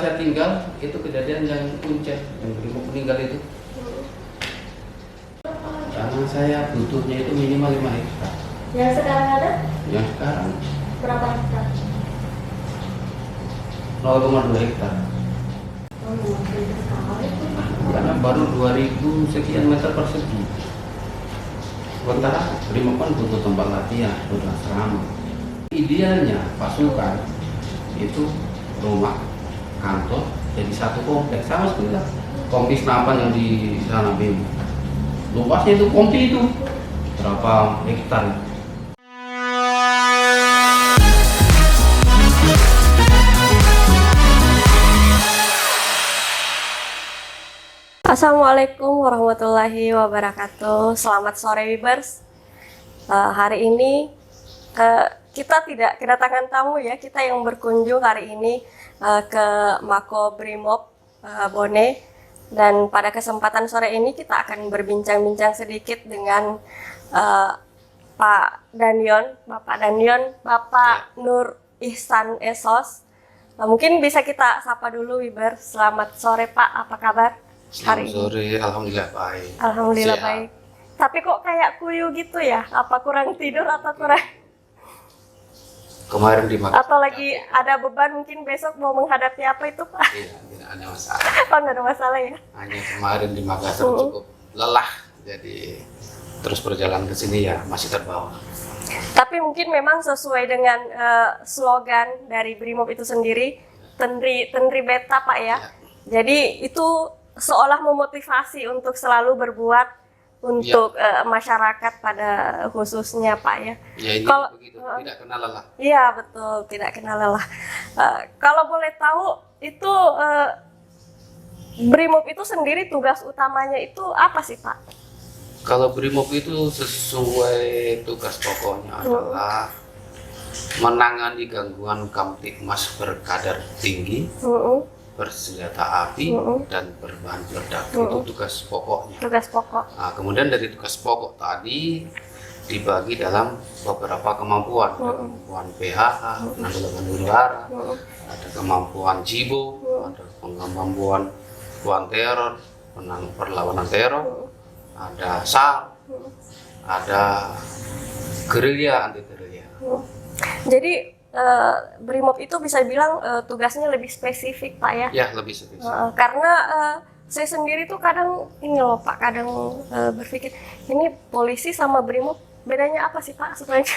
Saya tinggal itu kejadian yang Kuncen yang Brimob meninggal itu. Karena saya butuhnya itu minimal 5 hektar. Yang sekarang ada? Yang sekarang Berapa hektar? 0,2 hektar. Oh, itu sekali. Karena baru 2000 sekian meter persegi. Sementara Brimob kan butuh tempat latihan, butuh asrama. Idealnya pasukan itu rumah, kantor jadi satu kompleks sama seperti lah kompi senapan yang di sana BIM. Luasnya itu kompi itu berapa hektar. Assalamualaikum warahmatullahi wabarakatuh. Selamat sore Wibers. Hari ini kita tidak kedatangan tamu ya. Kita yang berkunjung hari ini ke Mako Brimob Bone. Dan pada kesempatan sore ini kita akan berbincang-bincang sedikit dengan Pak Danyon, Bapak Nur Ihsan Esos. Mungkin bisa kita sapa dulu Wibers. Selamat sore Pak, apa kabar? Selamat sore, alhamdulillah baik. Alhamdulillah Sehat. baik. Tapi kok kayak kuyu gitu ya? Apa kurang tidur atau kurang? Kemarin di Makassar. Atau lagi ada beban mungkin besok mau menghadapi apa itu Pak? Iya, tidak ada masalah. Oh nggak ada masalah ya? Hanya kemarin di Makassar cukup lelah, jadi terus perjalanan ke sini ya masih terbawa. Tapi mungkin memang sesuai dengan slogan dari Brimob itu sendiri, Tendri Beta Pak ya. Jadi itu seolah memotivasi untuk selalu berbuat untuk masyarakat pada khususnya Pak ya. Ya ini Kalau- begitu, tidak kenal lelah. Iya betul, tidak kenal lelah. Kalau boleh tahu itu Brimob itu sendiri tugas utamanya itu apa sih Pak? Kalau Brimob itu sesuai tugas pokoknya adalah menangani gangguan Kamtibmas berkadar tinggi, bersenjata api, dan berbahan peledak. Itu tugas pokoknya. Tugas pokok. Nah, kemudian dari tugas pokok tadi dibagi dalam beberapa kemampuan. Ada kemampuan PHH, penanggulangan udara, ada kemampuan JIBO, ada kemampuan teror, perlawanan teror, ada SAR, ada gerilya, anti gerilya. Jadi Brimob itu bisa bilang tugasnya lebih spesifik Pak ya. Ya, lebih spesifik. Karena saya sendiri tuh kadang ini loh Pak, kadang berpikir ini polisi sama Brimob bedanya apa sih Pak sebenarnya?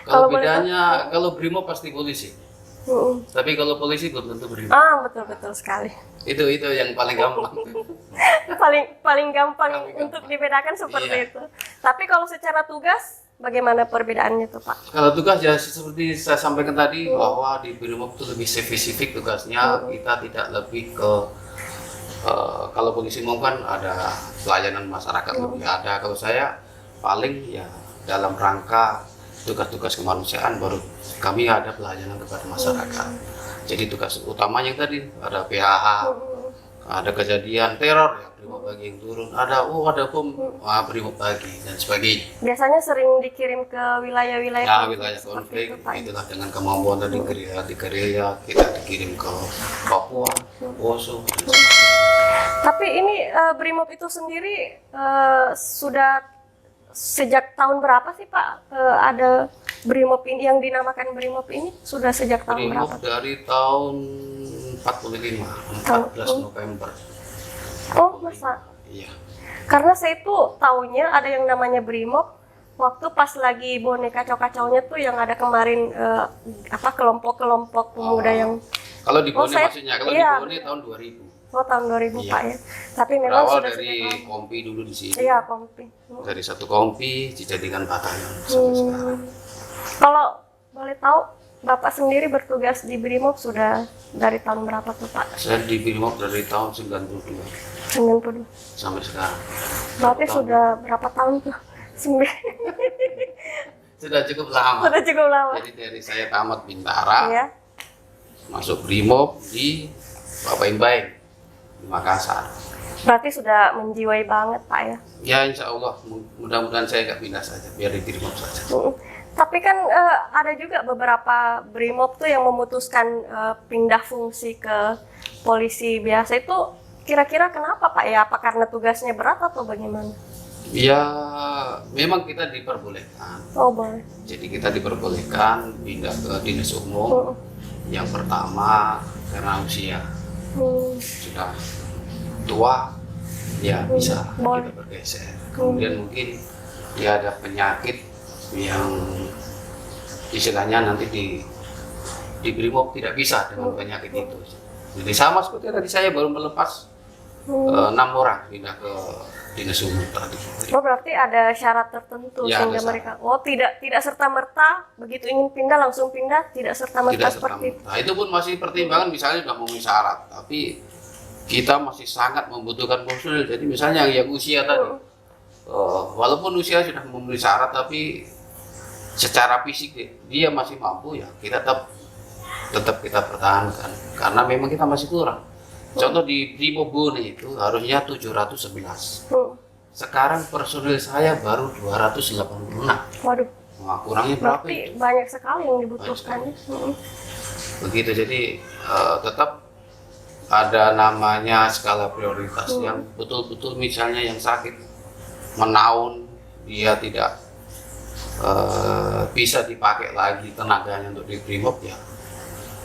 Kalau boleh tahu. bedanya, kalau Brimob pasti polisi. Tapi kalau polisi belum tentu Brimob. Betul sekali. Itu yang paling gampang. paling gampang untuk dibedakan seperti Iya. itu. Tapi kalau secara tugas bagaimana perbedaannya tuh Pak? Kalau tugas ya seperti saya sampaikan tadi bahwa di Brimob itu lebih spesifik tugasnya. Kita tidak lebih ke kalau polisi mau kan ada pelayanan masyarakat lebih ada. Kalau saya paling ya dalam rangka tugas-tugas kemanusiaan baru kami ada pelayanan kepada masyarakat. Jadi tugas utamanya tadi ada PHH, ada kejadian teror ya Brimob bagi yang turun, ada Brimob bagi dan sebagainya. Biasanya sering dikirim ke wilayah-wilayah Ya konflik wilayah seperti konflik itu, Pak. itulah dengan kemampuan tadi gerilya kita dikirim ke Papua, Poso. Dan sebagainya. Tapi ini Brimob itu sendiri sudah sejak tahun berapa sih Pak ada Brimob ini yang dinamakan Brimob ini sudah sejak tahun Brimob berapa? dari tahun 45, 14 November. Oh masa? Iya. Karena saya tuh taunya ada yang namanya Brimob waktu pas lagi Bone kacau-kacaunya tuh yang ada kemarin kelompok-kelompok pemuda yang Kalau di Bone saya- maksudnya, kalau iya. di Bone tahun 2000. tahun 2000 Iya. Pak ya. Tapi memang Berawal sudah dari sejak tahun. kompi dulu di sini. Iya kompi. Dari satu kompi dijadikan batalion sampai sekarang. Kalau boleh tahu Bapak sendiri bertugas di Brimob sudah dari tahun berapa tuh Pak? Saya di Brimob dari tahun 92 90. sampai sekarang. Berarti Tahun. sudah berapa tahun tuh? 9. Sudah cukup lama. Sudah cukup lama. Jadi dari saya tamat Bintara, Ya. masuk Brimob di Bapak Imbaing di Makassar. Berarti sudah menjiwai banget Pak ya. Ya insya Allah mudah-mudahan saya nggak pindah saja, biar di Brimob saja. Tapi kan ada juga beberapa BRIMOB tuh yang memutuskan pindah fungsi ke polisi biasa itu, kira-kira kenapa Pak ya? Apa karena tugasnya berat atau bagaimana? Ya, memang kita diperbolehkan. Oh boleh. Jadi kita diperbolehkan pindah ke dinas umum. Yang pertama karena usia sudah tua, ya bisa boleh. kita bergeser. Kemudian mungkin dia ada penyakit yang istilahnya nanti di BRIMOB tidak bisa dengan penyakit itu. Jadi sama seperti tadi saya baru melepas 6 orang pindah ke dinas umum tadi. Oh berarti ada syarat tertentu Ya, sehingga ada mereka tidak serta merta begitu ingin pindah langsung pindah, tidak serta merta Tidak seperti itu. serta-merta. Itu pun masih pertimbangan, misalnya sudah memenuhi syarat, tapi kita masih sangat membutuhkan personil. Jadi misalnya yang usia tadi, walaupun usia sudah memenuhi syarat, tapi secara fisik dia masih mampu, ya kita tetap kita pertahankan karena memang kita masih kurang. Contoh di BRIMOB Bone itu harusnya 711. Sekarang personil saya baru 286. Waduh, Wah, kurangnya berapa berarti itu? banyak sekali yang dibutuhkan. Begitu, jadi tetap ada namanya skala prioritas yang betul-betul misalnya yang sakit menaun, dia tidak bisa dipakai lagi tenaganya untuk di BRIMOB, ya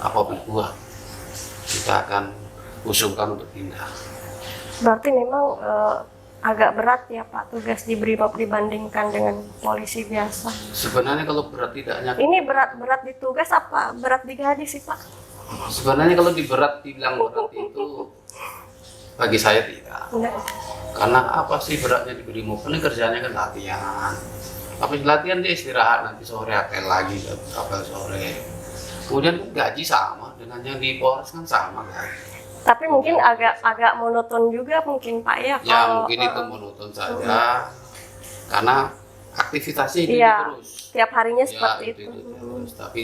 apapun buat kita akan usulkan untuk pindah. Berarti memang agak berat ya Pak tugas di BRIMOB dibandingkan dengan polisi biasa. Sebenarnya kalau berat tidaknya, Ini berat di tugas apa berat di gaji sih Pak? sebenarnya kalau dibilang berat itu bagi saya tidak. Enggak. Karena apa sih beratnya di BRIMOB? Ini kerjanya kan latihan. Habis latihan dia istirahat, nanti sore apel lagi, apel sore. Kemudian gaji sama dengan yang di Polres kan sama gaji. Tapi mungkin agak monoton juga mungkin Pak ya. Ya kalau, mungkin itu monoton saja, karena aktivitasnya itu iya, terus. tiap harinya Ya, seperti itu. terus. Tapi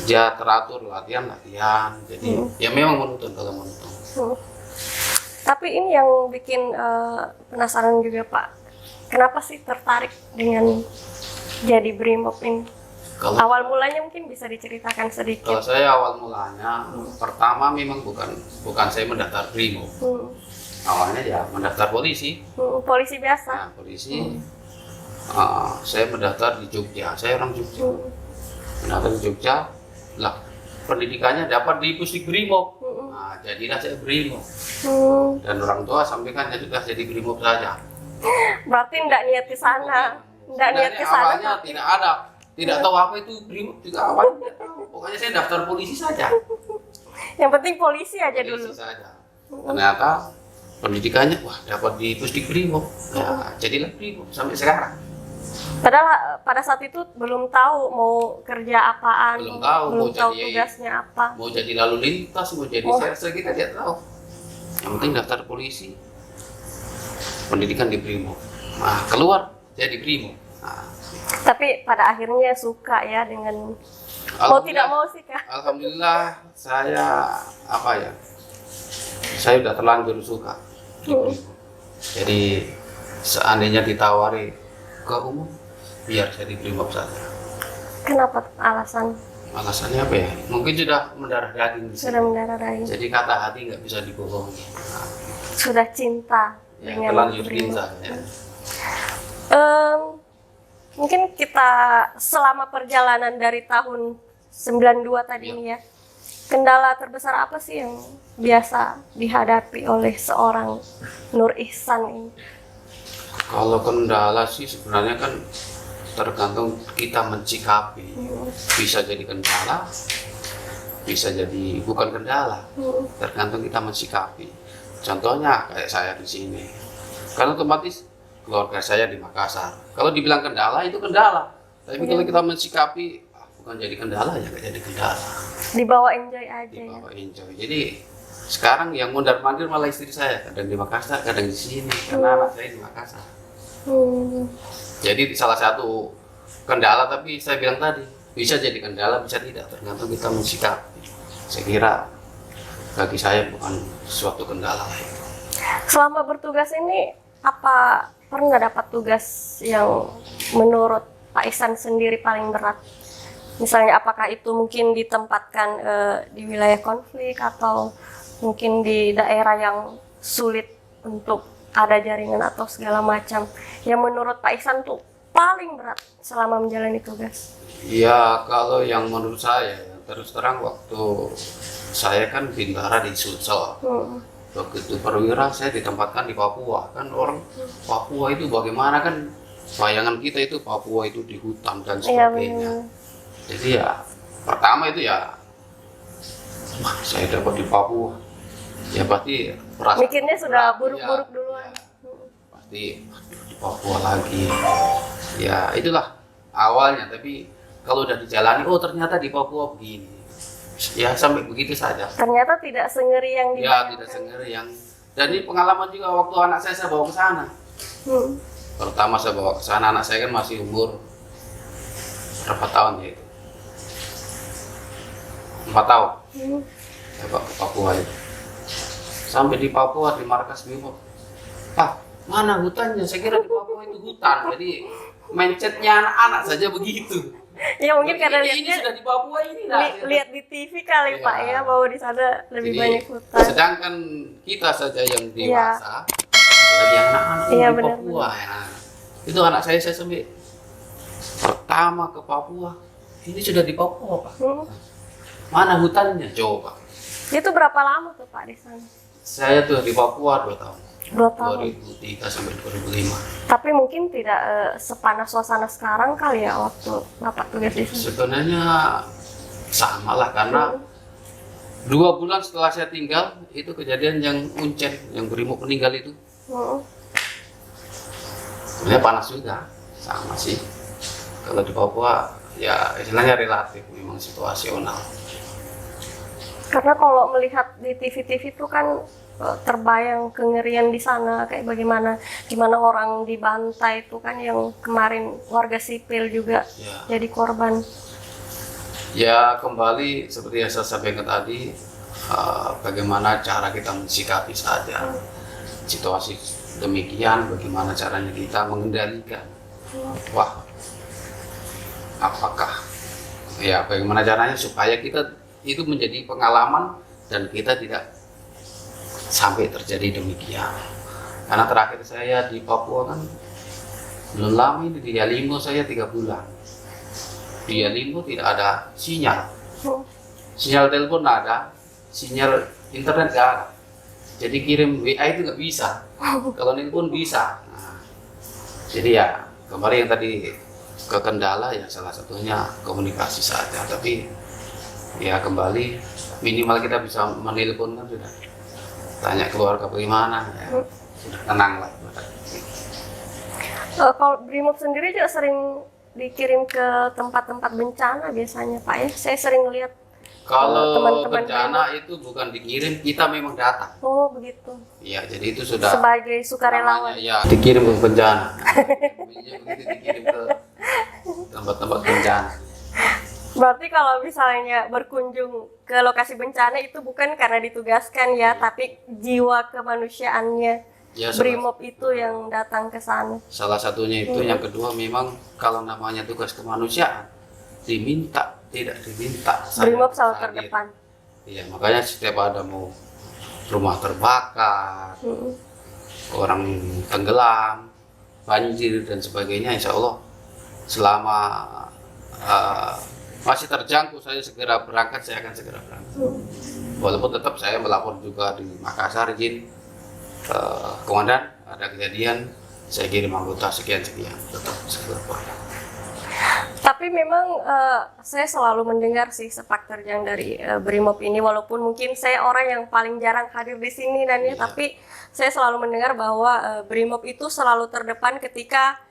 dia teratur latihan, jadi ya memang monoton kalau monoton. Tapi ini yang bikin penasaran juga Pak. Kenapa sih tertarik dengan jadi BRIMOB ini? Kalau Awal mulanya mungkin bisa diceritakan sedikit. Kalau saya awal mulanya, pertama memang bukan saya mendaftar BRIMOB. Awalnya ya mendaftar polisi. Polisi biasa. Nah, polisi. Saya mendaftar di Jogja. Saya orang Jogja. Mendaftar di Jogja. Lah, pendidikannya dapat di Pusdik BRIMOB. Nah, jadilah saya BRIMOB. Dan orang tua sampaikan ya sudah jadi BRIMOB saja. Berarti enggak niat ke sana. Enggak niat ke sana. Awalnya tidak ada. Tidak tahu apa itu BRIMOB juga awalnya tidak tahu. Pokoknya saya daftar polisi saja. Yang penting polisi aja Polisi dulu. saja. Ternyata pendidikannya wah dapat di Pusdik BRIMOB. Ya, jadilah BRIMOB sampai sekarang. Padahal pada saat itu belum tahu mau kerja apaan, Belum tahu belum mau tahu jadi tugasnya apa. mau jadi lalu lintas, mau jadi serse, kita tidak tahu. Yang penting daftar polisi. Pendidikan di BRIMOB. Nah, keluar jadi BRIMOB. Nah, Tapi pada akhirnya suka ya dengan mau tidak mau sih Kak. Alhamdulillah saya saya udah terlanjur suka di BRIMOB. Jadi seandainya ditawari ke umum, biar saya di BRIMOB saja. Kenapa alasan? Alasannya apa ya? Mungkin sudah mendarah daging di sini. Sudah mendarah daging. Jadi kata hati nggak bisa dibohongi. Nah, Sudah cinta ya, dengan terlanjur BRIMOB. cinta. Ya. Mungkin kita selama perjalanan dari tahun 92 tadi ini ya, kendala terbesar apa sih yang biasa dihadapi oleh seorang Nur Ihsan ini? Kalau kendala sih sebenarnya kan tergantung kita mencikapi. Bisa jadi kendala, bisa jadi bukan kendala. Tergantung kita mencikapi. Contohnya kayak saya di sini. Kan otomatis keluarga saya di Makassar. Kalau dibilang kendala itu kendala. Tapi kalau kita mencikapi bukan jadi kendala ya nggak jadi kendala. Dibawa enjoy aja ya. Dibawa enjoy. Jadi sekarang yang mondar-mandir malah istri saya, kadang di Makassar, kadang di sini, karena anak saya di Makassar. Jadi salah satu kendala, tapi saya bilang tadi bisa jadi kendala, bisa tidak, tergantung kita mencikapi. Saya kira bagi saya bukan suatu kendala. Selama bertugas ini apa pernah dapat tugas yang menurut Pak Ihsan sendiri paling berat? Misalnya apakah itu mungkin ditempatkan di wilayah konflik atau mungkin di daerah yang sulit untuk ada jaringan atau segala macam, yang menurut Pak Ihsan tuh paling berat selama menjalani tugas? Ya kalau yang menurut saya, terus terang waktu saya kan bintara di Sulsel. Begitu perwira saya ditempatkan di Papua. Kan orang Papua itu bagaimana kan, bayangan kita itu Papua itu di hutan dan sebagainya. Jadi ya pertama itu ya, wah saya dapat di Papua. Ya pasti perasaan Mikirnya sudah berat, buruk-buruk ya, duluan. ya. Pasti aduh, di Papua lagi. Ya itulah awalnya, tapi kalau udah dijalani, oh ternyata di Papua begini. Ya sampai begitu saja. Ternyata tidak sengeri yang Ya tidak sengeri yang. Dan ini pengalaman juga waktu anak saya bawa ke sana. Pertama saya bawa ke sana, anak saya kan masih umur berapa tahun ya itu? 4 tahun. Saya bawa ke Papua itu. Sampai di Papua di markas BRIMOB. Ah, mana hutannya? Saya kira di Papua itu hutan. Jadi mindsetnya anak-anak saja begitu. Ya mungkin karena ini sudah di Papua ini lihat di TV kali ya, Pak ya, bahwa di sana lebih banyak hutan. Sedangkan kita saja yang dewasa, lagi anak-anak ya, di Papua ya. Itu anak saya sampai pertama ke Papua, ini sudah di Papua Pak. Mana hutannya? Coba. Itu berapa lama tuh Pak di sana? Saya tuh di Papua 2 tahun. 2 tahun. 2003 sampai 2005. Tapi mungkin tidak sepanas suasana sekarang kali ya waktu Bapak tugas di sana. Sebenarnya sama lah, karena 2 bulan setelah saya tinggal itu kejadian yang Uncen, yang BRIMOB meninggal itu. Sebenarnya panas juga, sama sih. Kalau di Papua ya istilahnya relatif, memang situasional. Karena kalau melihat di TV-TV itu kan terbayang kengerian di sana, kayak bagaimana gimana orang dibantai itu kan, yang kemarin warga sipil juga jadi korban. Ya kembali seperti yang saya sampaikan tadi, bagaimana cara kita mensikapi saja situasi demikian, bagaimana caranya kita mengendalikan. Wah, apakah ya bagaimana caranya supaya kita itu menjadi pengalaman dan kita tidak sampai terjadi demikian. Karena terakhir saya di Papua kan belum lama ini, di Yalimo saya 3 bulan. Di Yalimo tidak ada sinyal. Sinyal telepon ada, sinyal internet nggak ada. Jadi kirim WA itu nggak bisa. Kalau nelpon bisa. Nah, jadi ya kemarin yang tadi ke kendala ya salah satunya komunikasi saja. Tapi ya kembali minimal kita bisa menelpon kan sudah, tanya keluarga bagaimana ya, sudah tenang lah. Kalau BRIMOB sendiri juga sering dikirim ke tempat-tempat bencana biasanya Pak ya. Saya sering lihat kalau teman-teman bencana itu bukan dikirim, kita memang datang. Oh begitu. Iya, jadi itu sudah sebagai sukarelawan. Ya dikirim ke bencana. Begitu dikirim ke tempat-tempat bencana. Berarti kalau misalnya berkunjung ke lokasi bencana itu bukan karena ditugaskan ya, tapi jiwa kemanusiaannya Ya, BRIMOB itu yang datang ke sana. Salah satunya itu. Yang kedua memang kalau namanya tugas kemanusiaan, diminta tidak diminta, BRIMOB selalu hadir. terdepan. Iya, makanya setiap ada mau rumah terbakar, orang tenggelam, banjir dan sebagainya, insya Allah selama masih terjangkau saya segera berangkat, saya akan segera berangkat. Walaupun tetap saya melapor juga di Makassar, izin komandan ada kejadian, saya kirim anggota sekian-sekian, tetap segera berangkat. Tapi memang saya selalu mendengar sih sepak terjang dari BRIMOB ini, walaupun mungkin saya orang yang paling jarang hadir di sini dan ya, tapi saya selalu mendengar bahwa BRIMOB itu selalu terdepan ketika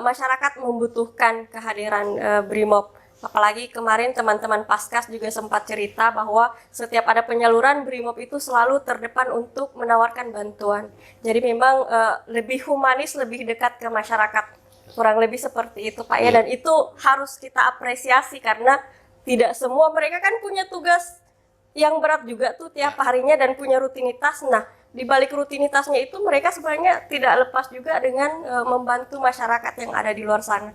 masyarakat membutuhkan kehadiran BRIMOB. Apalagi kemarin teman-teman Paskas juga sempat cerita bahwa setiap ada penyaluran, BRIMOB itu selalu terdepan untuk menawarkan bantuan. Jadi memang lebih humanis, lebih dekat ke masyarakat. Kurang lebih seperti itu Pak ya, dan itu harus kita apresiasi karena tidak semua, mereka kan punya tugas yang berat juga tuh tiap harinya dan punya rutinitas. Nah, di balik rutinitasnya itu mereka sebenarnya tidak lepas juga dengan membantu masyarakat yang ada di luar sana.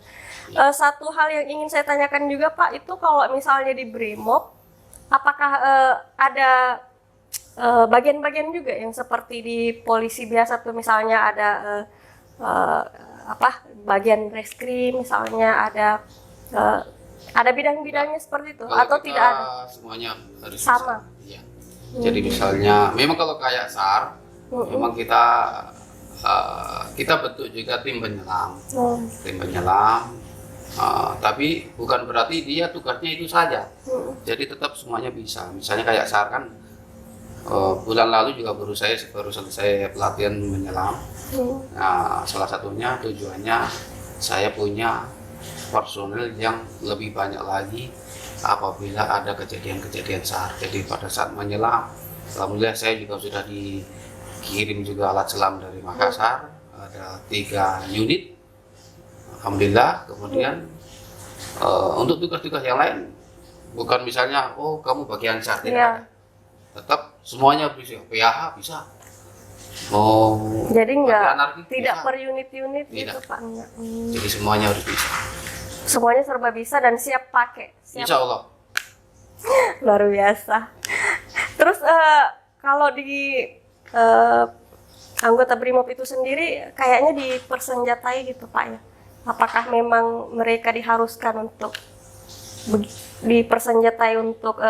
Satu hal yang ingin saya tanyakan juga Pak, itu kalau misalnya di Brimob, apakah ada bagian-bagian juga yang seperti di polisi biasa tuh, misalnya ada bagian reskrim, misalnya ada bidang-bidangnya seperti itu, Kalau atau kita tidak ada? semuanya harus Sama. bisa. Iya. Jadi misalnya, memang kalau kayak SAR, memang kita bentuk juga tim penyelam, tapi bukan berarti dia tugasnya itu saja. Jadi tetap semuanya bisa. Misalnya kayak SAR kan, bulan lalu juga baru selesai pelatihan menyelam. Nah, salah satunya tujuannya saya punya personil yang lebih banyak lagi apabila ada kejadian-kejadian SAR. Jadi pada saat menyelam, alhamdulillah saya juga sudah dikirim juga alat selam dari Makassar, ada 3 unit, alhamdulillah. Kemudian untuk tugas-tugas yang lain, bukan misalnya kamu bagian SAR, tidak ada. Tetap semuanya bisa, PAH bisa. Jadi anarki tidak bisa. Per unit-unit gitu Tidak. Pak? Jadi semuanya harus bisa. Semuanya serba bisa dan siap pakai. Insya Allah. Luar biasa. Terus kalau di anggota Brimob itu sendiri kayaknya dipersenjatai gitu Pak ya? Apakah memang mereka diharuskan untuk dipersenjatai untuk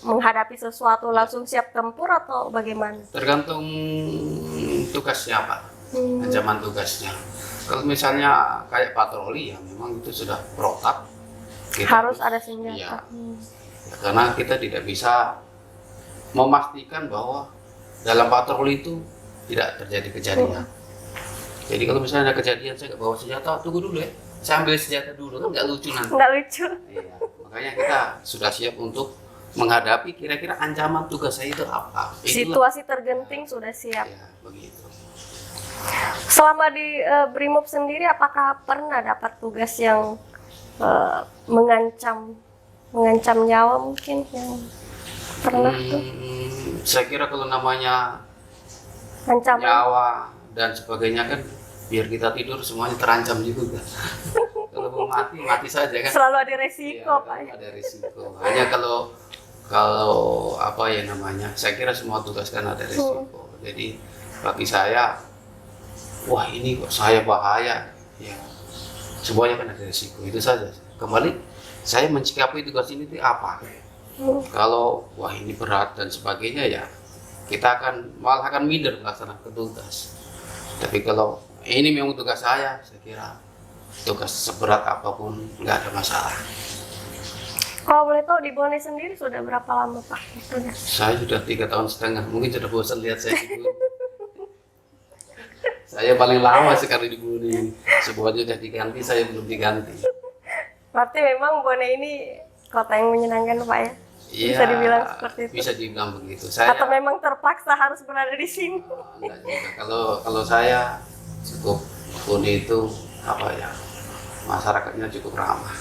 menghadapi sesuatu langsung siap tempur atau bagaimana? Tergantung tugasnya Pak, ancaman tugasnya. Kalau misalnya kayak patroli ya memang itu sudah protap. Harus ada senjata. Ya, karena kita tidak bisa memastikan bahwa dalam patroli itu tidak terjadi kejadian. Jadi kalau misalnya ada kejadian saya nggak bawa senjata, tunggu dulu ya, saya ambil senjata dulu, kan nggak lucu nanti. Nggak lucu. Iya, makanya kita sudah siap untuk menghadapi kira-kira ancaman tugas saya itu apa. Situasi tergenting sudah siap. Ya, begitu. Selama di Brimob sendiri, apakah pernah dapat tugas yang mengancam nyawa mungkin yang pernah tuh? Saya kira kalau namanya Ancaman. nyawa dan sebagainya kan biar kita tidur semuanya terancam juga. Kalau mau mati saja kan. Selalu ada resiko Ya, Pak. ada risiko. Hanya kalau apa ya namanya, saya kira semua tugas kan ada risiko. Jadi bagi saya, wah ini kok saya bahaya, ya semuanya kan ada risiko, itu saja. Kembali saya mencikapi tugas ini itu apa? Kalau wah ini berat dan sebagainya ya kita malah akan minder melaksanakan tugas. Tapi kalau ini memang tugas saya kira tugas seberat apapun nggak ada masalah. Kalau boleh tahu di Bone sendiri sudah berapa lama Pak? Saya sudah 3,5 tahun, mungkin sudah bosan lihat saya di Bone. Saya paling lama sekali di Bone. Sebuahnya sudah diganti, saya belum diganti. Berarti memang Bone ini kota yang menyenangkan Pak ya? Iya, Bisa dibilang seperti itu? Bisa dibilang begitu. Atau memang terpaksa harus berada di sini? Enggak juga. Kalau saya cukup Bone itu apa ya, masyarakatnya cukup ramah,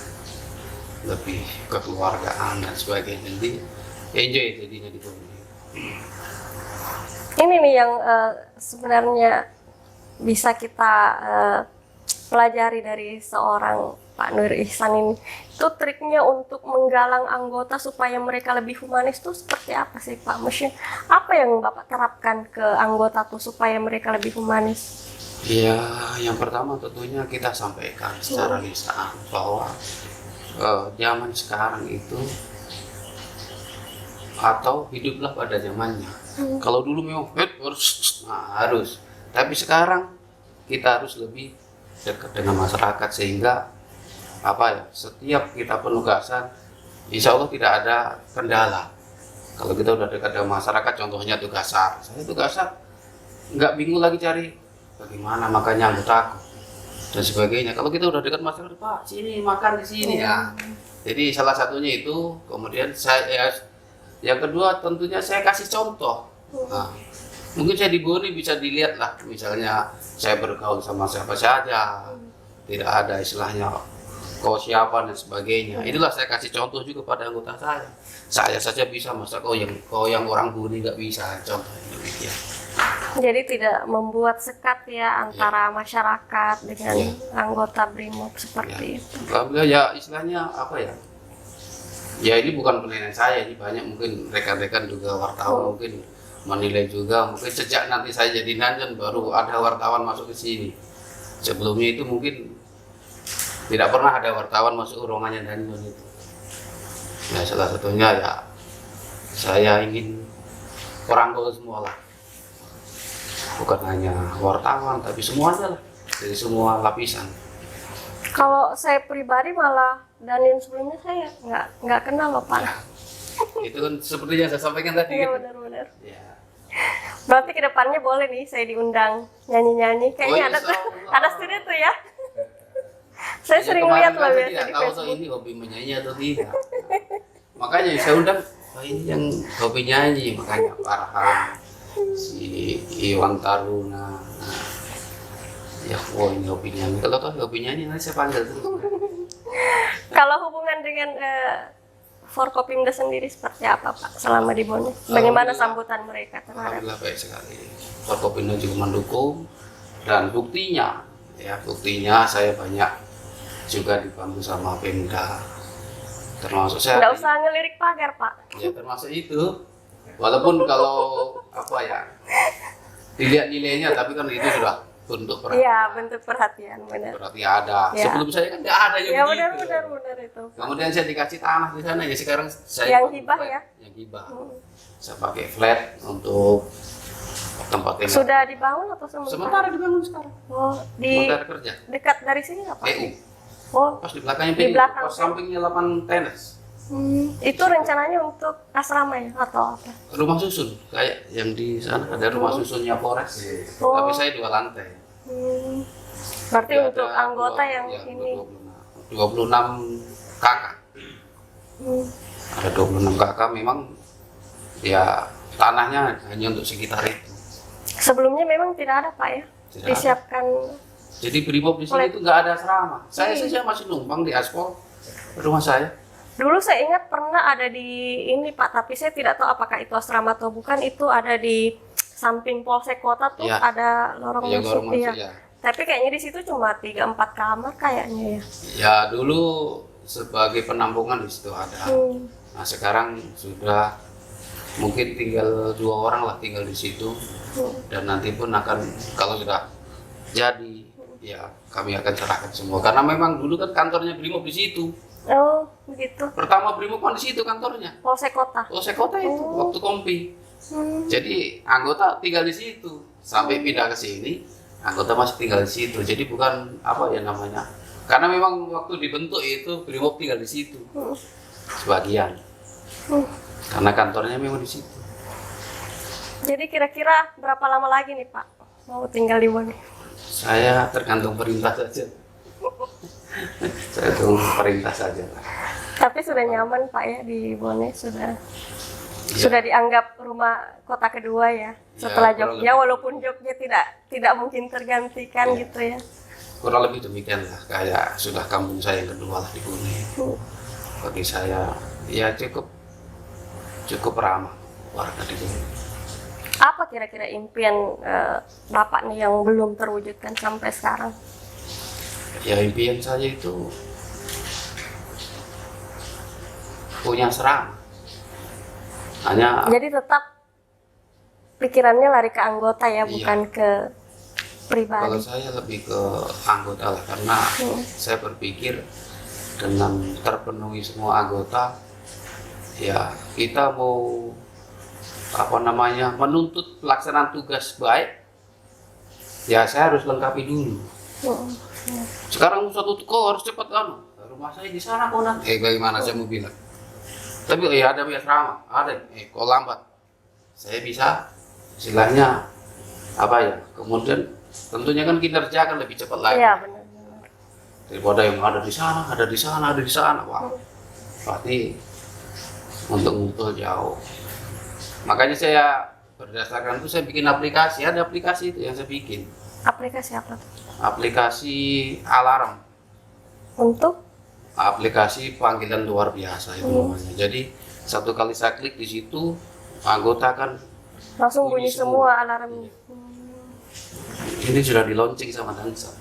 lebih kekeluargaan dan sebagainya. Jadi enjoy jadinya di Bone. Ini nih yang sebenarnya bisa kita pelajari dari seorang Pak Nur Ihsan ini. Itu triknya untuk menggalang anggota supaya mereka lebih humanis tuh seperti apa sih Pak? Maksudnya apa yang Bapak terapkan ke anggota tuh supaya mereka lebih humanis? Ya, yang pertama tentunya kita sampaikan secara lisan bahwa zaman sekarang itu atau hiduplah pada zamannya. Kalau dulu memang harus, tapi sekarang kita harus lebih dekat dengan masyarakat sehingga setiap kita penugasan insya Allah tidak ada kendala. Kalau kita udah dekat dengan masyarakat, contohnya tugas SAR, saya tugas SAR nggak bingung lagi cari bagaimana makannya anggotaku dan sebagainya. Kalau kita udah dekat masyarakat, Pak sini makan di sini ya. Jadi salah satunya itu. Kemudian yang kedua tentunya saya kasih contoh. Nah, mungkin saya di Bone bisa dilihat lah, misalnya saya bergaul sama siapa saja, tidak ada istilahnya kau siapa dan sebagainya. Inilah saya kasih contoh juga pada anggota saya. Saya saja bisa, masa kau yang orang Bone nggak bisa, contohnya demikian. Jadi tidak membuat sekat ya antara masyarakat dengan anggota BRIMOB seperti itu. Alhamdulillah ya, istilahnya apa ya? Ya ini bukan penilaian saya, ini banyak mungkin rekan-rekan juga wartawan mungkin menilai juga, mungkin sejak nanti saya jadi danjen baru ada wartawan masuk ke sini. Sebelumnya itu mungkin tidak pernah ada wartawan masuk ke ruangannya danjen itu. Ya salah satunya ya saya ingin merangkul semua lah, bukan hanya wartawan tapi semuanya lah, dari semua lapisan. Kalau saya pribadi malah Danjen sebelumnya saya nggak kenal loh Pak. Itu kan seperti yang saya sampaikan tadi. Iya kan? benar-benar. Ya. Berarti kedepannya boleh nih saya diundang nyanyi-nyanyi. Kayaknya Oh, insya Allah. ada studio tuh ya. Saya Ya, sering kemarin lihat kan loh saya biasa tidak di tahu tuh Facebook. ini hobi menyanyi atau tidak. Makanya saya undang, ini yang hobi nyanyi, makanya Farhan, si Iwan Taruna. Nah, ya, ini hobi nyanyi. Kalau tahu hobi nyanyi nanti saya panggil terus. Kalau hubungan dengan Forkopimda sendiri seperti apa Pak selama di Bone? Bagaimana Alhamdulillah. sambutan mereka terhadap? Alhamdulillah baik sekali. Forkopimda juga mendukung dan buktinya saya banyak juga dibantu sama Pemda. Termasuk saya. Nggak usah ngelirik pagar Pak. Ya termasuk itu. Walaupun kalau apa ya dilihat nilainya, tapi kan itu sudah bentuk perhatian. Iya bentuk perhatian benar. Berarti ada. Ya. Sebelum saya kan nggak ada yang Ya begitu. benar itu. Kemudian saya dikasih tanah di sana ya, sekarang saya Yang pakai hibah flat. ya? Yang hibah. Saya pakai flat untuk tempat tinggal. Sudah dibangun atau sementara? Sementara dibangun sekarang. Oh di Sementara kerja. dekat dari sini nggak Pak? PU. Oh Pas di belakangnya Di PU. belakang. Pas sampingnya lapangan tenis. itu rencananya untuk asrama ya atau apa? Rumah susun kayak yang di sana ada rumah susunnya Polres. Oh. Tapi saya 2 lantai. Berarti Jadi untuk ada anggota yang ya, ini 26 kakak. Ada 26 kakak, memang ya tanahnya hanya untuk sekitar itu. sebelumnya memang tidak ada Pak ya? Tidak ada. Disiapkan. Jadi Brimob di sini itu nggak ada asrama. Saya masih numpang di aspal rumah saya. Dulu saya ingat pernah ada di ini Pak, tapi saya tidak tahu apakah itu asrama atau bukan. Itu ada di samping Polsek Kota tuh Iya. ada lorong Iya, masuk. lorong masuk, Iya. ya. Tapi kayaknya di situ cuma 3-4 kamar kayaknya ya. Ya dulu sebagai penampungan di situ ada. Nah sekarang sudah mungkin tinggal 2 orang lah tinggal di situ. Dan nanti pun akan kalau sudah jadi ya kami akan serahkan semua. Karena memang dulu kan kantornya Brimob di situ. Oh begitu. Pertama Brimob kan di situ kantornya. Polsek Kota. Polsek Kota itu waktu Kompi. Jadi anggota tinggal di situ sampai pindah ke sini, anggota masih tinggal di situ. Jadi bukan apa ya namanya. Karena memang waktu dibentuk itu Brimob tinggal di situ. Sebagian. Karena kantornya memang di situ. Jadi kira-kira berapa lama lagi nih Pak mau tinggal di Bone? Saya tergantung perintah saja. Saya tunggu perintah saja. Tapi sudah nyaman Pak ya di Bone, sudah Iya. sudah dianggap rumah kota kedua ya setelah kurang Jogja, walaupun Jogja tidak mungkin tergantikan gitu ya. Kurang lebih demikian lah, kayak sudah kampung saya yang kedua lah di Bone. Bagi saya ya cukup ramah warga di Bone. Apa kira-kira impian Bapak nih yang belum terwujudkan sampai sekarang? Ya impian saya itu punya asrama. Hanya Jadi tetap pikirannya lari ke anggota ya, Iya. bukan ke kalau pribadi. saya lebih ke anggota lah, karena saya berpikir dengan terpenuhi semua anggota, ya kita mau apa namanya menuntut pelaksanaan tugas baik, ya saya harus lengkapi dulu. Sekarang satu toko harus cepat kan, rumah saya di sana konan. Bagaimana saya mau bilang? Tapi ya ada asrama, ada. Kok lambat? Saya bisa, istilahnya apa ya? Kemudian tentunya kan kinerja akan lebih cepat lagi. Iya benar. Daripada yang ada di sana, ada di sana, ada di sana. Wah, pasti untuk ngumpul jauh. Makanya saya berdasarkan itu saya bikin aplikasi. Ada aplikasi itu yang saya bikin. Aplikasi apa tuh? Aplikasi alarm. Untuk Aplikasi panggilan luar biasa itu namanya. Jadi satu kali saya klik di situ, anggota kan Langsung bunyi semua alarm. Ini sudah di launching sama Dansa.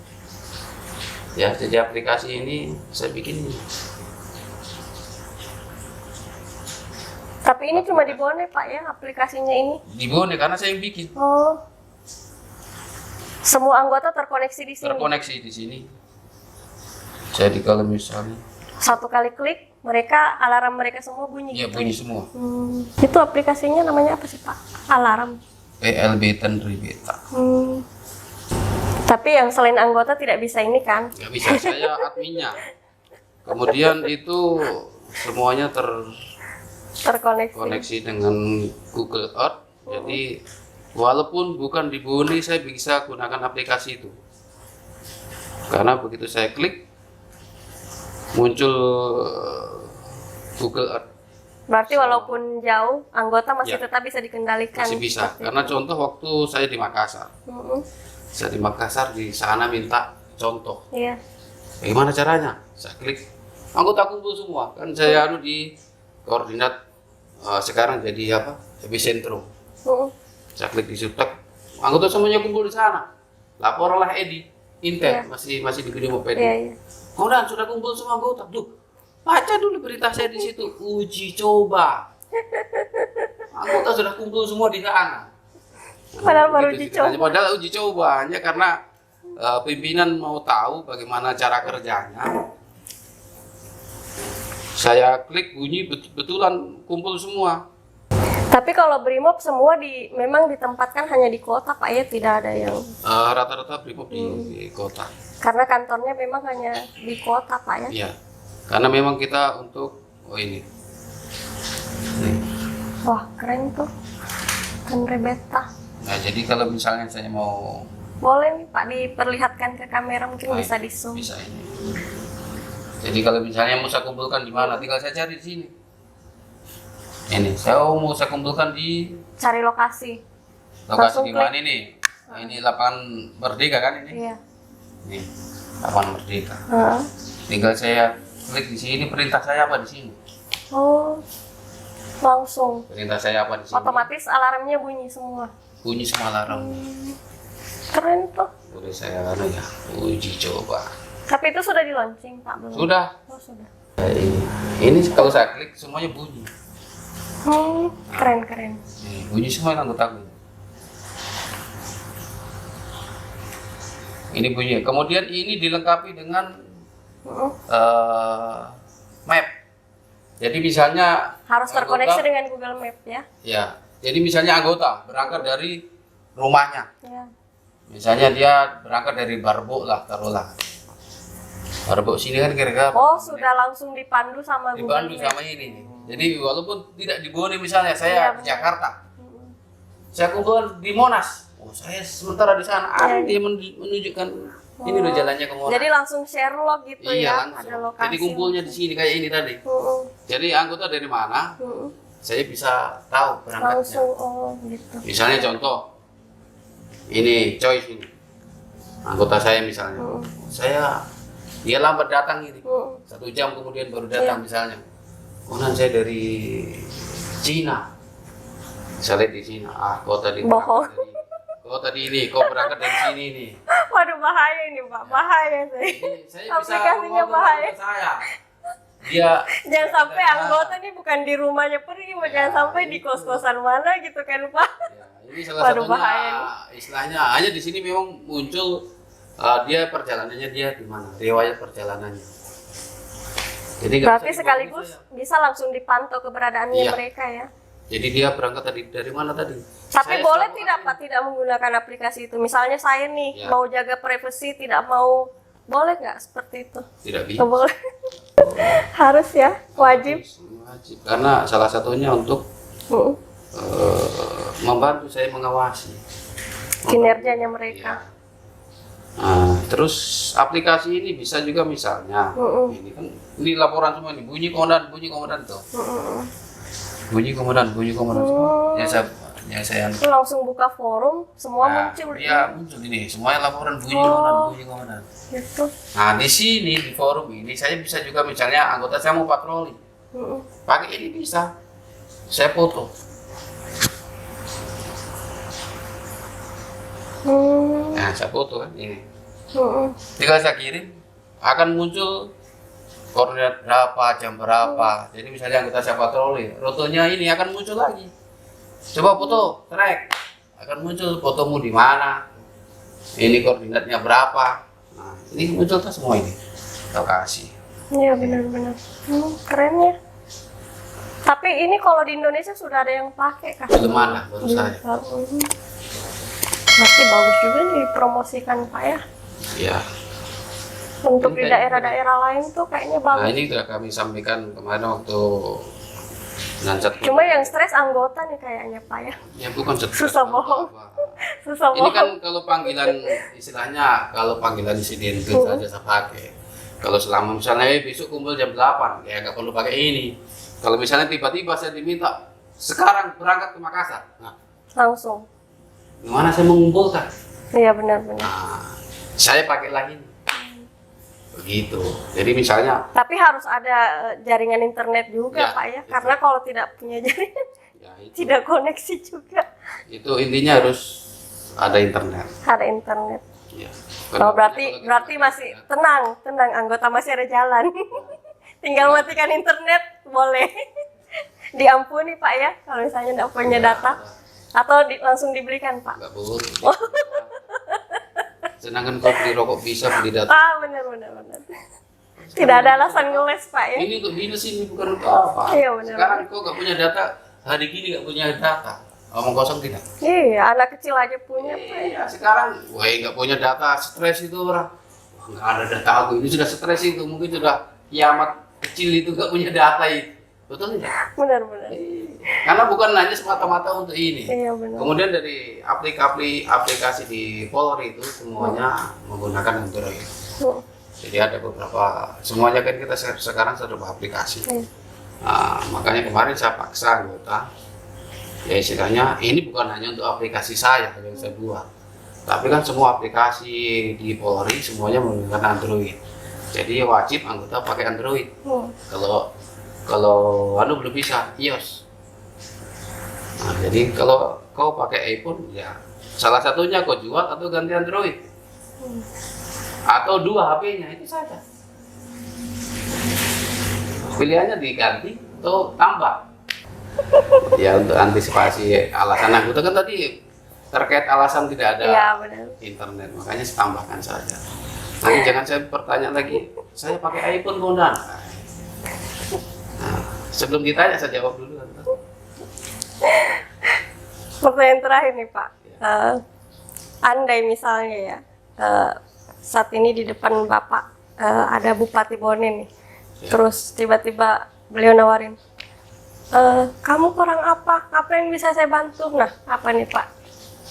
Ya, jadi aplikasi ini saya bikin. Tapi ini cuma di Bone Pak ya aplikasinya ini? Di Bone karena saya yang bikin. Oh. Semua anggota terkoneksi di sini? Terkoneksi di sini. Jadi kalau misalnya satu kali klik, alarm mereka semua bunyi. ya gitu? bunyi semua. Itu aplikasinya namanya apa sih Pak? Alarm. PLB Tenri Beta. Tapi yang selain anggota tidak bisa ini kan? Nggak bisa, saya adminnya. Kemudian itu semuanya terkoneksi dengan Google Earth. Jadi walaupun bukan di Bone, saya bisa gunakan aplikasi itu. Karena begitu saya klik, muncul Google Earth. Berarti walaupun jauh, anggota masih Ya. tetap bisa dikendalikan. Masih bisa. Karena contoh waktu saya di Makassar. Saya di Makassar, di sana minta contoh. Iya. Bagaimana caranya? Saya klik, anggota kumpul semua. Kan saya di koordinat sekarang jadi apa? Epicentrum. Saya klik di subtek, anggota semuanya kumpul di sana. Laporlah Edi, Intel, masih di Brimop Edi. Iya, iya. Kemudian sudah kumpul semua anggota. Duh, baca dulu berita saya di situ. Uji coba. Anggota sudah kumpul semua di sana. Padahal baru Begitu uji coba. ceritanya. Padahal uji coba hanya karena pimpinan mau tahu bagaimana cara kerjanya. Saya klik bunyi betulan kumpul semua. Tapi kalau Brimob semua memang ditempatkan hanya di kota Pak ya, tidak ada yang Rata-rata Brimob di kota. karena kantornya memang hanya di kota Pak ya. Iya. Karena memang kita untuk ini. Nih. Wah keren tuh, Tenri Beta. Nah, jadi kalau misalnya saya mau Boleh nih Pak diperlihatkan ke kamera, mungkin bisa di zoom. bisa ini. Jadi kalau misalnya mau saya kumpulkan di mana, tinggal saya cari di sini. Ini, saya mau saya kumpulkan di Cari lokasi. lokasi Langsung di mana ini? Nah, ini lapangan Merdeka kan ini? Iya. Nih, lapangan Merdeka. Heeh. Tinggal saya klik di sini, perintah saya apa di sini? Oh, langsung. Perintah saya apa di sini? Otomatis alarmnya bunyi semua. Bunyi semua alarm. Keren tuh. Boleh saya uji coba. Tapi itu sudah di launching Pak belum? Sudah. Oh sudah. Ini kalau saya klik semuanya bunyi. Keren. Nih, bunyi semua anggotaku. Ini bunyi. Kemudian ini dilengkapi dengan map. Jadi misalnya Harus terkoneksi anggota- dengan Google Map ya. Ya. Jadi misalnya anggota berangkat dari rumahnya. Ya. Misalnya dia berangkat dari Barbuk lah, taruhlah. Barbuk sini kan kira-kira Oh sudah langsung dipandu sama di Google Bandung Map. sama ini. Jadi walaupun tidak di Bone misalnya, saya Iya, di Jakarta. Saya kumpul di Monas. Oh, saya sementara di sana. Dia menunjukkan ini loh jalannya ke Monas. Jadi langsung share log gitu Iya, ya. langsung. Ada lokasi. Jadi kumpulnya di sini kayak ini tadi. Jadi anggota dari mana? Saya bisa tahu berangkatnya. Langsung gitu. Misalnya contoh, ini Choice ini, anggota saya misalnya, dia lambat datang ini, 1 jam kemudian baru datang misalnya. Kemudian saya dari Cina, saya lihat di Cina, kau tadi Bohong. kau berangkat dari sini nih. Waduh bahaya ini Pak, bahaya sih. Saya bisa Aplikasinya ngomong bahaya. sama saya. Dia Jangan sampai anggota nih bukan di rumahnya pergi, jangan sampai di kos-kosan mana gitu kan Pak. Ya, ini salah Waduh, satunya bahaya istilahnya hanya di sini memang muncul dia perjalanannya dia di mana, riwayat perjalanannya. Jadi nggak Berarti bisa sekaligus dibohongi bisa langsung dipantau keberadaannya Iya. mereka ya. saya. Jadi dia berangkat dari mana tadi? Tapi Saya boleh selalu tidak Pak tidak menggunakan aplikasi itu? Misalnya saya nih Ya. mau jaga privasi, tidak mau, boleh nggak seperti itu? tidak bisa. Nggak boleh. Harus ya, wajib. Wajib. Karena salah satunya untuk Mm. membantu saya mengawasi Kinerjanya mereka. Iya. Nah, terus aplikasi ini bisa juga misalnya ini kan ini laporan semua ini bunyi komandan tuh. Bunyi komandan semua. Ya saya Itu langsung buka forum, semua muncul. Iya muncul ini semuanya laporan bunyi komandan. Gitu. Nah di sini di forum ini saya bisa juga misalnya anggota saya mau patroli, pakai ini bisa, saya foto. Nah, saya foto kan ini. Hmm. Tinggal saya kirim, akan muncul koordinat berapa, jam berapa. Jadi misalnya anggota saya patroli, rutenya ini akan muncul lagi. Coba foto, track, akan muncul fotomu di mana. Ini koordinatnya berapa. Nah, ini muncul tuh semua ini lokasi. Iya benar-benar. Keren ya. Tapi ini kalau di Indonesia sudah ada yang pakai kah? Belum ada, baru saya. Berarti bagus juga nih dipromosikan Pak ya. Ya. Untuk di daerah-daerah lain tuh kayaknya Nah bagus. ini sudah kami sampaikan kemarin waktu Nansat. Cuma yang stres anggota nih kayaknya Pak ya. Ya bukan stres. Susah bohong. Susah Ini kan bohong. kalau panggilan istilahnya, kalau panggilan insidentil saja saya pakai. Kalau selama misalnya besok kumpul jam 8, ya nggak perlu pakai ini. Kalau misalnya tiba-tiba saya diminta sekarang berangkat ke Makassar, nah Langsung. gimana saya mengumpulkan? Iya benar-benar. Nah, saya pakai lagi. Begitu. Jadi misalnya, Tapi harus ada jaringan internet juga Ya, Pak ya. itu. Karena kalau tidak punya jaringan ya itu, tidak koneksi juga. itu intinya harus ada internet. Ada internet. Ya. Oh, berarti Kalau kita berarti pakai masih internet, tenang anggota masih ada jalan. Tinggal matikan internet boleh. Diampuni Pak ya kalau misalnya tidak punya data atau langsung dibelikan Pak. nggak boleh. Sedangkan kalau beli rokok bisa beli data. Ah benar. Tidak ada alasan ngeles Pak ya. Ini untuk dinas, ini bukan untuk apa. Iya, benar. Sekarang kau nggak punya data, hari gini nggak punya data. Omong kosong tidak. Iya anak kecil aja punya Pak ya. Iya, sekarang, wah nggak punya data, stres itu orang. Wah, nggak ada data aku, ini sudah stres itu, mungkin sudah kiamat kecil itu nggak punya data itu. Betul tidak? Benar. Karena bukan hanya semata-mata untuk ini. Iya benar. Kemudian dari aplikasi di Polri itu semuanya menggunakan Android. Jadi ada beberapa, semuanya kan kita sekarang sudah aplikasi. Iya. Nah, makanya kemarin saya paksa anggota, ya istilahnya ini bukan hanya untuk aplikasi saya yang saya buat, tapi kan semua aplikasi di Polri semuanya menggunakan Android. Jadi wajib anggota pakai Android. Kalau belum bisa iOS. Nah, jadi kalau kau pakai iPhone, ya salah satunya kau jual atau ganti Android. Atau dua HP-nya itu saja. Pilihannya diganti atau tambah. Ya untuk antisipasi alasan anggota kan tadi terkait alasan tidak ada Iya benar. internet, makanya saya tambahkan saja. Nanti jangan saya bertanya lagi, saya pakai iPhone Bondan. Nah, sebelum ditanya saya jawab dulu. Pertanyaan terakhir nih Pak. Andai misalnya ya saat ini di depan Bapak ada Bupati Bone nih, terus tiba-tiba beliau nawarin, kamu kurang apa? Apa yang bisa saya bantu? Nah, apa nih Pak?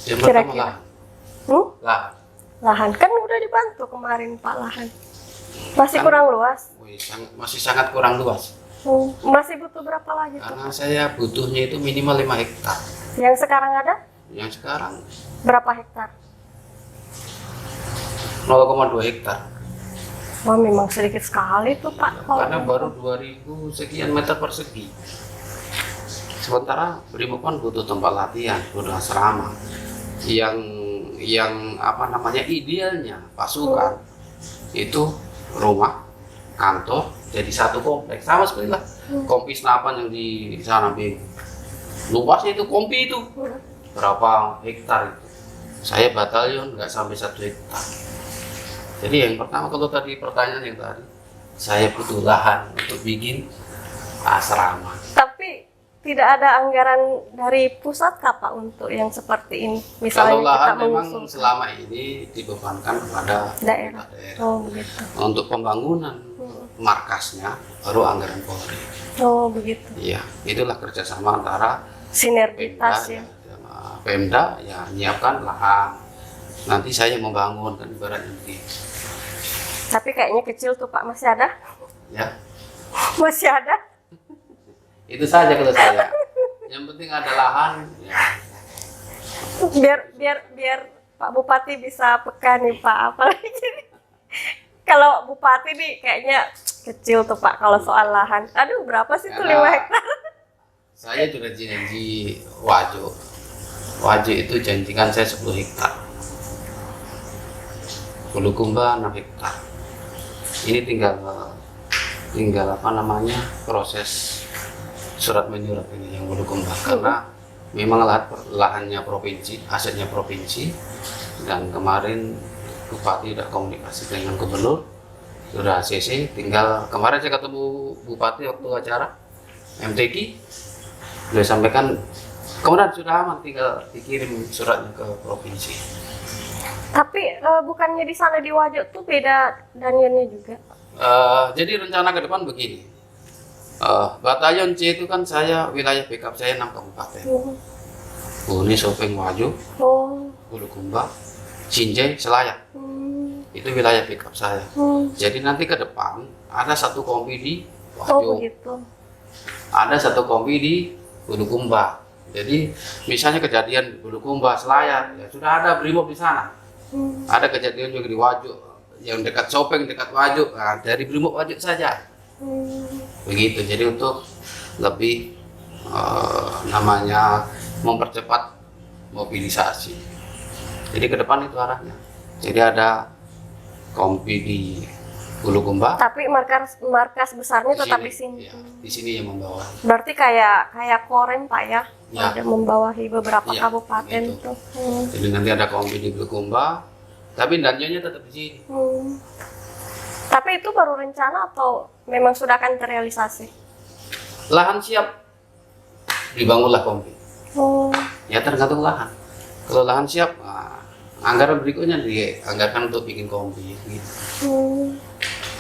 Yang pertama Kira-kira. lahan. Lahan kan udah dibantu kemarin Pak lahan. Masih kurang luas. Masih sangat kurang luas. Masih butuh berapa lagi tuh? Karena saya butuhnya itu minimal 5 hektar. Yang sekarang ada Yang sekarang berapa hektar? 0,2 hektar. Wah memang sedikit sekali tuh Pak. Karena baru 2000 sekian meter persegi. Sementara Brimopon butuh tempat latihan, butuh asrama. Yang apa namanya idealnya pasukan itu rumah, kantor jadi satu kompleks, sama seperti lah Kompi Senapan yang di sana luasnya itu Kompi itu berapa hektar itu. Saya batalion nggak sampai 1 hektar. Jadi yang pertama, kalau tadi pertanyaan yang tadi, saya butuh lahan untuk bikin asrama. Tapi tidak ada anggaran dari pusat kah Pak untuk yang seperti ini? Misalnya Kalau lahan kita memang mengusulkan selama ini dibebankan kepada daerah. daerah. Oh begitu. Untuk pembangunan markasnya baru anggaran Polri. Oh begitu. Iya, itulah kerjasama antara Pemda, Sinergitas ya. sama Pemda ya menyiapkan lahan. Nanti saya yang membangun kan ibaratnya begitu. Tapi kayaknya kecil tuh Pak, masih ada? Ya, Masih ada? itu saja kalau saya. Yang penting ada lahan. Ya. Biar Pak Bupati bisa peka nih Pak, apalagi kalau Bupati nih kayaknya kecil tuh Pak kalau soal lahan. Aduh berapa sih tuh 5 Karena hektar? Saya sudah janji Wajo itu janjikan saya 10 hektar. Bulukumba 6 hektar. Ini tinggal apa namanya, proses surat menyurat ini yang Bulukumba, karena memang lahannya provinsi, asetnya provinsi, dan kemarin Bupati sudah komunikasi dengan Gubernur, sudah ACC, tinggal kemarin saya ketemu Bupati waktu acara MTQ, sudah sampaikan kemudian sudah aman, tinggal dikirim suratnya ke provinsi. Tapi bukannya di sana di Wajo tuh beda danionnya juga? Jadi rencana ke depan begini, Batalion C itu kan saya wilayah backup saya 6 kabupaten. Buni, Sopeng, Wajo, Bulukumba, Sinjai, Selayar. Itu wilayah backup saya. Jadi nanti ke depan ada satu kompi di Wajo, ada satu kompi di Bulukumba. Jadi misalnya kejadian Bulukumba, Selayar, ya sudah ada Brimob di sana. Ada kejadian juga di Wajo, yang dekat Sopeng, dekat Wajo, nah, dari Brimob Wajo saja. Begitu. Jadi untuk lebih namanya mempercepat mobilisasi. Jadi ke depan itu arahnya. Jadi ada kompi di Bulukumba. Tapi markas besarnya tetap di sini. Ya, di sini yang membawa. Berarti kayak Korem Pak ya? Ya. Ada membawahi beberapa Ya, kabupaten gitu. tuh. Jadi nanti ada kompi di Bulukumba, tapi danionya tetap di sini. Tapi itu baru rencana atau memang sudah akan terrealisasi? Lahan siap, dibangunlah kompi. Ya tergantung lahan. Kalau lahan siap, nah, anggaran berikutnya dianggarkan untuk bikin kompi. Gitu.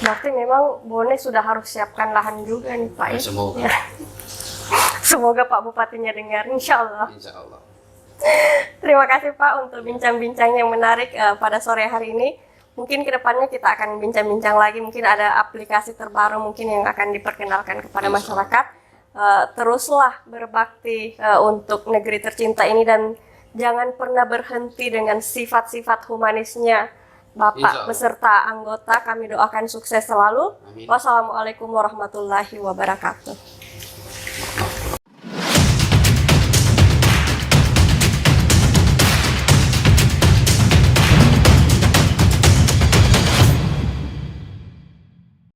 Berarti memang Bone sudah harus siapkan lahan juga nih Pak ya? Semoga. Ya. Semoga Pak Bupatinya dengar, insya Allah. Insya Allah. Terima kasih Pak untuk bincang-bincang yang menarik pada sore hari ini. Mungkin kedepannya kita akan bincang-bincang lagi, mungkin ada aplikasi terbaru mungkin yang akan diperkenalkan kepada masyarakat. Teruslah berbakti untuk negeri tercinta ini dan jangan pernah berhenti dengan sifat-sifat humanisnya Bapak beserta anggota. Kami doakan sukses selalu. Amin. Wassalamualaikum warahmatullahi wabarakatuh.